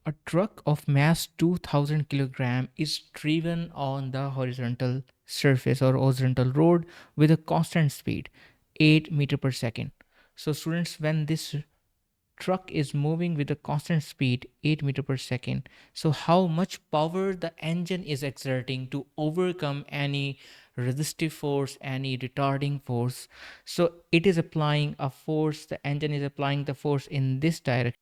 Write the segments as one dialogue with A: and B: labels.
A: A truck of mass 2000 kilogram is driven on the horizontal surface or horizontal road with a constant speed 8 meter per second. So students, when this truck is moving with a constant speed 8 meter per second, so how much power the engine is exerting to overcome any resistive force, any retarding force? So it is applying a force, the engine is applying the force in this direction,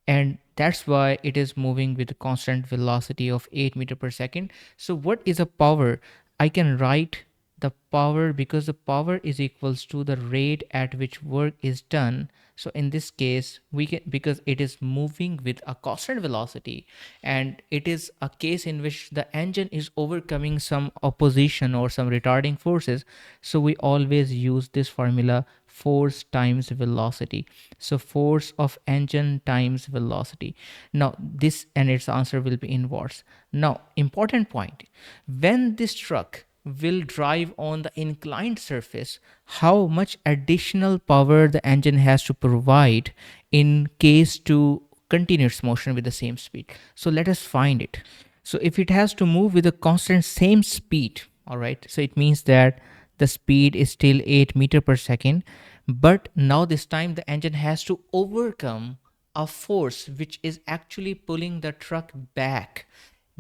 A: and that's why it is moving with a constant velocity of 8 meter per second. So what is a power? I can write the power, because the power is equals to the rate at which work is done. So in this case we can, because it is moving with a constant velocity and it is a case in which the engine is overcoming some opposition or some retarding forces, so we always use this formula: force times velocity. So force of engine times velocity. Now this, and its answer will be in watts. Now important point: when this truck will drive on the inclined surface, how much additional power the engine has to provide in case to continuous motion with the same speed? So let us find it. So if it has to move with a constant same speed, all right, so it means that the speed is still 8 meter per second, but now this time the engine has to overcome a force which is actually pulling the truck back,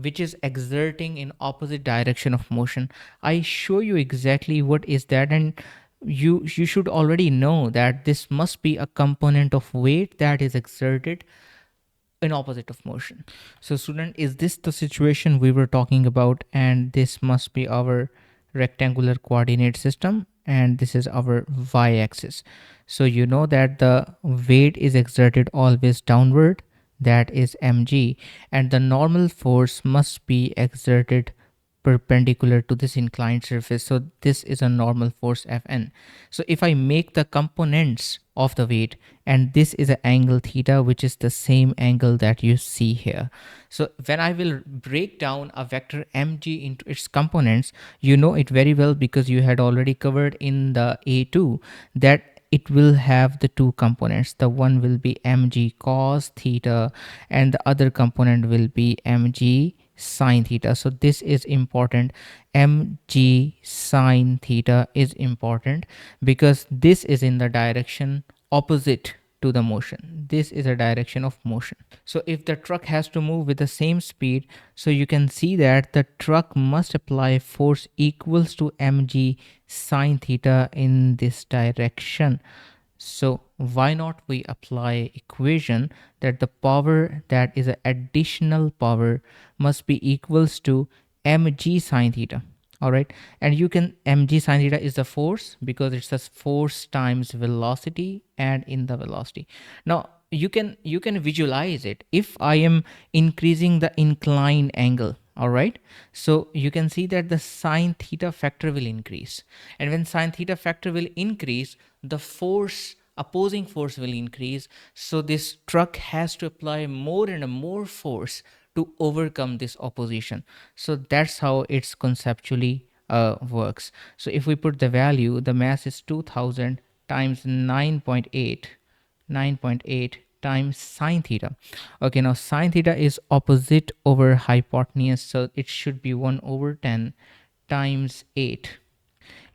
A: which is exerting in opposite direction of motion. I show you exactly what is that, and you should already know that this must be a component of weight that is exerted in opposite of motion. So student, is this the situation we were talking about? And this must be our rectangular coordinate system, and this is our y-axis. So you know that the weight is exerted always downward, that is mg, and the normal force must be exerted perpendicular to this inclined surface, so this is a normal force Fn. So if I make the components of the weight, and this is an angle theta, which is the same angle that you see here. So when I will break down a vector mg into its components, you know it very well because you had already covered in the A2 that it will have the two components. The one will be mg cos theta and the other component will be mg sine theta. So this is important. Mg sine theta is important because this is in the direction opposite to the motion. This is a direction of motion. So if the truck has to move with the same speed, so you can see that the truck must apply force equals to mg sine theta in this direction. So why not we apply equation that the power, that is an additional power, must be equals to mg sine theta. All right, and you can, mg sine theta is the force because it's a force times velocity, and in the velocity. Now you can visualize it. If I am increasing the incline angle, all right, so you can see that the sine theta factor will increase, and when sine theta factor will increase, the force, opposing force, will increase. So this truck has to apply more and more force to overcome this opposition. So that's how it's conceptually works. So if we put the value, the mass is 2000 times 9.8, 9.8 times sine theta. Okay, now sine theta is opposite over hypotenuse, so it should be 1 over 10 times 8.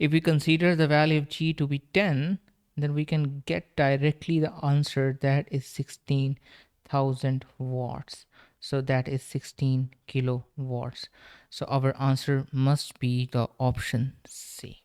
A: If we consider the value of g to be 10, then we can get directly the answer, that is 16,000 watts. So that is 16 kilowatts. So our answer must be the option C.